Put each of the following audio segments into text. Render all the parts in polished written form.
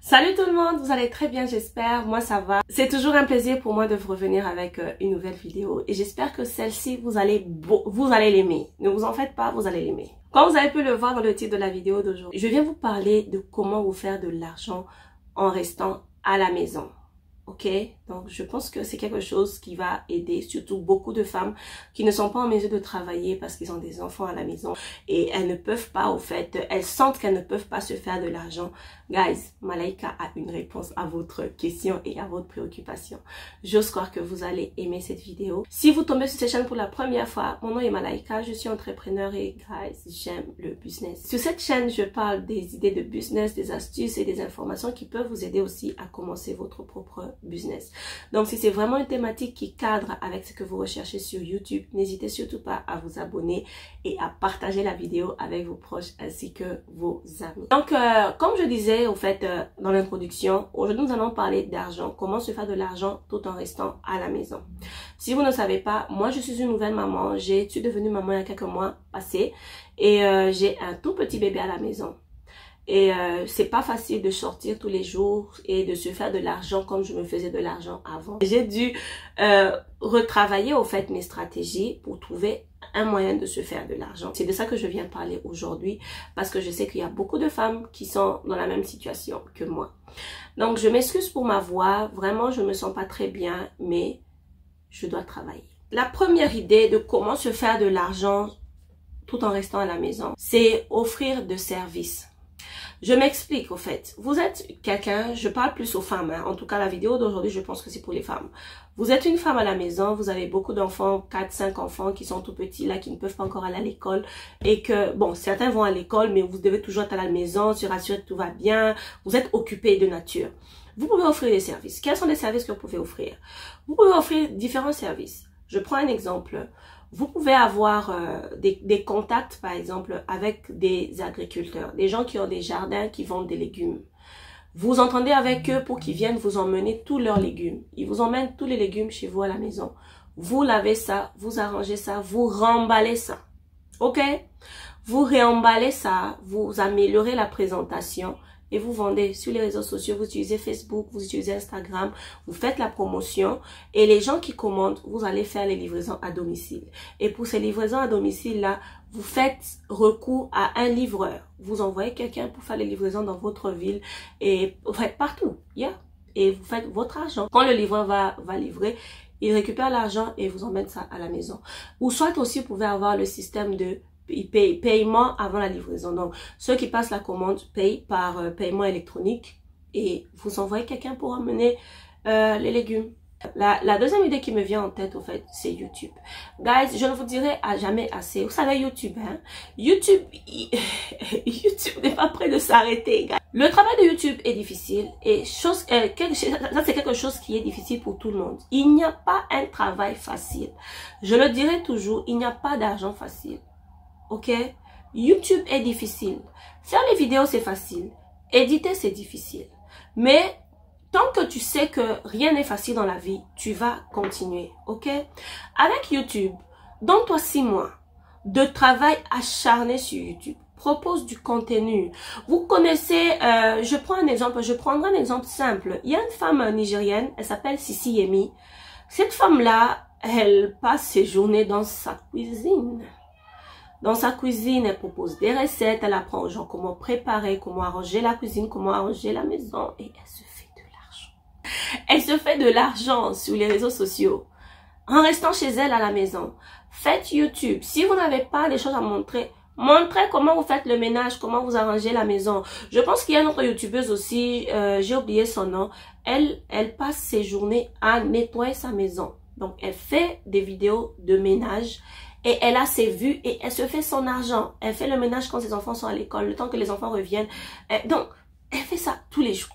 Salut tout le monde, vous allez très bien j'espère, moi ça va. C'est toujours un plaisir pour moi de vous revenir avec une nouvelle vidéo et j'espère que celle-ci vous allez l'aimer. Ne vous en faites pas, vous allez l'aimer. Comme vous avez pu le voir dans le titre de la vidéo d'aujourd'hui, je viens vous parler de comment vous faire de l'argent en restant à la maison. Ok, donc je pense que c'est quelque chose qui va aider surtout beaucoup de femmes qui ne sont pas en mesure de travailler parce qu'ils ont des enfants à la maison et elles ne peuvent pas, au fait, elles sentent qu'elles ne peuvent pas se faire de l'argent. Guys, Malaika a une réponse à votre question et à votre préoccupation. J'ose croire que vous allez aimer cette vidéo. Si vous tombez sur cette chaîne pour la première fois, mon nom est Malaika, je suis entrepreneur et guys, j'aime le business. Sur cette chaîne, je parle des idées de business, des astuces et des informations qui peuvent vous aider aussi à commencer votre propre business. Donc si c'est vraiment une thématique qui cadre avec ce que vous recherchez sur YouTube, n'hésitez surtout pas à vous abonner et à partager la vidéo avec vos proches ainsi que vos amis. Donc comme je disais au fait dans l'introduction, aujourd'hui nous allons parler d'argent, comment se faire de l'argent tout en restant à la maison. Si vous ne savez pas, moi je suis une nouvelle maman, je suis devenue maman il y a quelques mois passés et j'ai un tout petit bébé à la maison. Et c'est pas facile de sortir tous les jours et de se faire de l'argent comme je me faisais de l'argent avant. J'ai dû retravailler au fait mes stratégies pour trouver un moyen de se faire de l'argent. C'est de ça que je viens parler aujourd'hui parce que je sais qu'il y a beaucoup de femmes qui sont dans la même situation que moi. Donc je m'excuse pour ma voix, vraiment je me sens pas très bien mais je dois travailler. La première idée de comment se faire de l'argent tout en restant à la maison, c'est offrir de services. Je m'explique au fait. Vous êtes quelqu'un, je parle plus aux femmes, hein. En tout cas la vidéo d'aujourd'hui je pense que c'est pour les femmes. Vous êtes une femme à la maison, vous avez beaucoup d'enfants, 4-5 enfants qui sont tout petits là, qui ne peuvent pas encore aller à l'école. Et que, bon, certains vont à l'école mais vous devez toujours être à la maison, se rassurer que tout va bien. Vous êtes occupé de nature. Vous pouvez offrir des services. Quels sont les services que vous pouvez offrir? Vous pouvez offrir différents services. Je prends un exemple. Vous pouvez avoir des contacts, par exemple, avec des agriculteurs, des gens qui ont des jardins, qui vendent des légumes. Vous entendez avec eux pour qu'ils viennent vous emmener tous leurs légumes. Ils vous emmènent tous les légumes chez vous à la maison. Vous lavez ça, vous arrangez ça, vous remballez ça. Ok? Vous réemballez ça, vous améliorez la présentation et vous vendez sur les réseaux sociaux, vous utilisez Facebook, vous utilisez Instagram, vous faites la promotion et les gens qui commandent, vous allez faire les livraisons à domicile. Et pour ces livraisons à domicile là, vous faites recours à un livreur. Vous envoyez quelqu'un pour faire les livraisons dans votre ville et vous faites partout, et vous faites votre argent. Quand le livreur va livrer, il récupère l'argent et vous emmène ça à la maison. Ou soit aussi, vous pouvez avoir le système de paiement avant la livraison. Donc, ceux qui passent la commande payent par paiement électronique et vous envoyez quelqu'un pour emmener les légumes. La deuxième idée qui me vient en tête, au fait, c'est YouTube. Guys, je ne vous dirai jamais assez. Vous savez, YouTube, hein? YouTube n'est pas prêt de s'arrêter, guys. Le travail de YouTube est difficile et ça, c'est quelque chose qui est difficile pour tout le monde. Il n'y a pas un travail facile. Je le dirai toujours, il n'y a pas d'argent facile. Ok, YouTube est difficile. Faire les vidéos, c'est facile. Éditer, c'est difficile. Mais tant que tu sais que rien n'est facile dans la vie, tu vas continuer. Ok, avec YouTube, donne-toi 6 mois de travail acharné sur YouTube. Propose du contenu. Vous connaissez, je prendrai un exemple simple. Il y a une femme nigérienne, elle s'appelle Sisi Yemi. Cette femme-là, elle passe ses journées dans sa cuisine. Dans sa cuisine, elle propose des recettes, elle apprend aux gens comment préparer, comment arranger la cuisine, comment arranger la maison et elle se fait de l'argent. Elle se fait de l'argent sur les réseaux sociaux en restant chez elle à la maison. Faites YouTube. Si vous n'avez pas des choses à montrer, montrez comment vous faites le ménage, comment vous arrangez la maison. Je pense qu'il y a une autre youtubeuse aussi, j'ai oublié son nom. Elle passe ses journées à nettoyer sa maison. Donc, elle fait des vidéos de ménage. Et elle a ses vues et elle se fait son argent. Elle fait le ménage quand ses enfants sont à l'école, le temps que les enfants reviennent. Donc, elle fait ça tous les jours.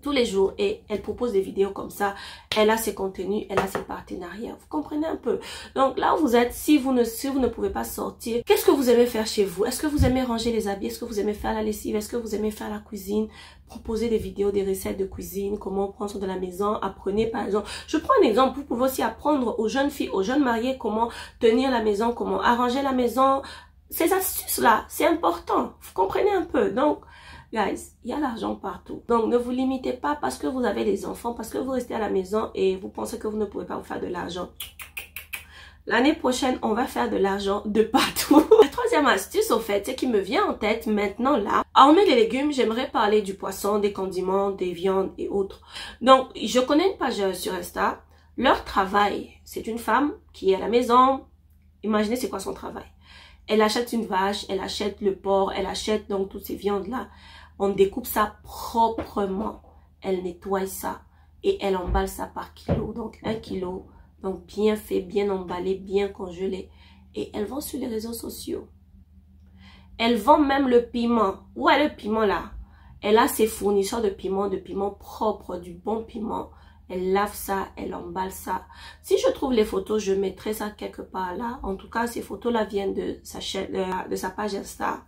Tous les jours. Et elle propose des vidéos comme ça. Elle a ses contenus, elle a ses partenariats. Vous comprenez un peu? Donc là où vous êtes, si vous ne pouvez pas sortir, qu'est-ce que vous aimez faire chez vous? Est-ce que vous aimez ranger les habits? Est-ce que vous aimez faire la lessive? Est-ce que vous aimez faire la cuisine? Proposer des vidéos, des recettes de cuisine, comment prendre soin de la maison. Apprenez par exemple. Je prends un exemple. Vous pouvez aussi apprendre aux jeunes filles, aux jeunes mariés comment tenir la maison, comment arranger la maison. Ces astuces-là, c'est important. Vous comprenez un peu? Donc, Guys, il y a l'argent partout. Donc, ne vous limitez pas parce que vous avez des enfants, parce que vous restez à la maison et vous pensez que vous ne pouvez pas vous faire de l'argent. L'année prochaine, on va faire de l'argent de partout. La troisième astuce, au fait, c'est qui me vient en tête maintenant là. Hormis les légumes, j'aimerais parler du poisson, des condiments, des viandes et autres. Donc, je connais une page sur Insta. Leur travail, c'est une femme qui est à la maison. Imaginez c'est quoi son travail. Elle achète une vache, elle achète le porc, elle achète donc toutes ces viandes-là. On découpe ça proprement. Elle nettoie ça et elle emballe ça par kilo. Donc 1 kilo, donc bien fait, bien emballé, bien congelé. Et elle vend sur les réseaux sociaux. Elle vend même le piment. Où est le piment là? Elle a ses fournisseurs de piment propre, du bon piment. Elle lave ça, elle emballe ça. Si je trouve les photos, je mettrai ça quelque part là. En tout cas, ces photos-là viennent de sa chaîne, de sa page Insta.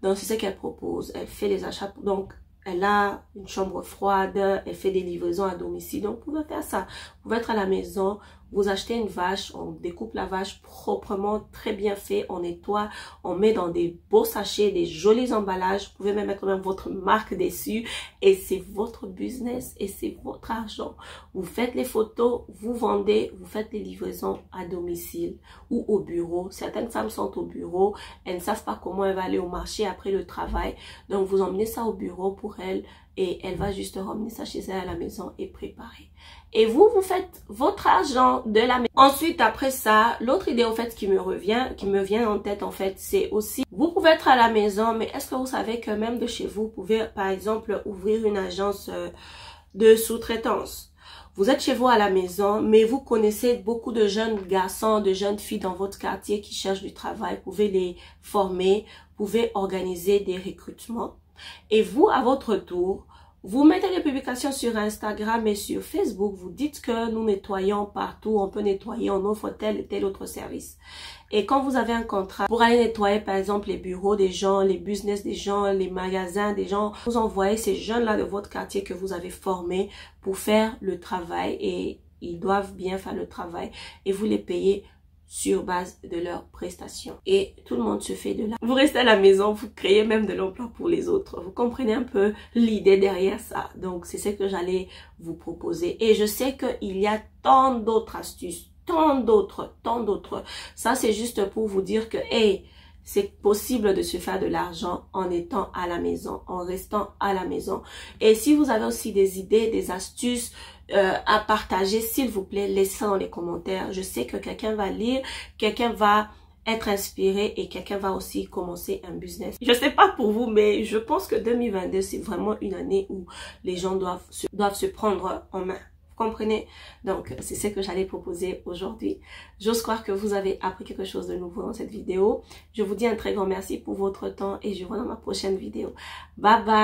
Donc, c'est ce qu'elle propose. Elle fait les achats. Donc, elle a une chambre froide. Elle fait des livraisons à domicile. Donc, vous pouvez faire ça. Vous pouvez être à la maison. Vous achetez une vache, on découpe la vache proprement, très bien fait, on nettoie, on met dans des beaux sachets, des jolis emballages. Vous pouvez même mettre même votre marque dessus et c'est votre business et c'est votre argent. Vous faites les photos, vous vendez, vous faites les livraisons à domicile ou au bureau. Certaines femmes sont au bureau, elles ne savent pas comment elles vont aller au marché après le travail. Donc vous emmenez ça au bureau pour elles et elle va juste ramener ça chez elle à la maison et préparer. Et vous faites votre argent de la maison. Ensuite, après ça, l'autre idée au fait qui me vient en tête en fait, c'est aussi, vous pouvez être à la maison, mais est-ce que vous savez que même de chez vous, vous pouvez par exemple ouvrir une agence de sous-traitance. Vous êtes chez vous à la maison, mais vous connaissez beaucoup de jeunes garçons, de jeunes filles dans votre quartier qui cherchent du travail. Vous pouvez les former, vous pouvez organiser des recrutements. Et vous, à votre tour, vous mettez des publications sur Instagram et sur Facebook. Vous dites que nous nettoyons partout. On peut nettoyer, on offre tel et tel autre service. Et quand vous avez un contrat pour aller nettoyer par exemple les bureaux des gens, les business des gens, les magasins des gens, vous envoyez ces jeunes-là de votre quartier que vous avez formés pour faire le travail et ils doivent bien faire le travail et vous les payez sur base de leurs prestations. Et tout le monde se fait de là. Vous restez à la maison, vous créez même de l'emploi pour les autres. Vous comprenez un peu l'idée derrière ça. Donc, c'est ce que j'allais vous proposer. Et je sais qu'il y a tant d'autres astuces, tant d'autres. Ça, c'est juste pour vous dire que, hey, c'est possible de se faire de l'argent en étant à la maison, en restant à la maison. Et si vous avez aussi des idées, des astuces à partager, s'il vous plaît, laissez ça dans les commentaires. Je sais que quelqu'un va lire, quelqu'un va être inspiré et quelqu'un va aussi commencer un business. Je sais pas pour vous, mais je pense que 2022, c'est vraiment une année où les gens doivent se prendre en main. Comprenez? Donc, c'est ce que j'allais proposer aujourd'hui. J'ose croire que vous avez appris quelque chose de nouveau dans cette vidéo. Je vous dis un très grand merci pour votre temps et je vous vois dans ma prochaine vidéo. Bye bye!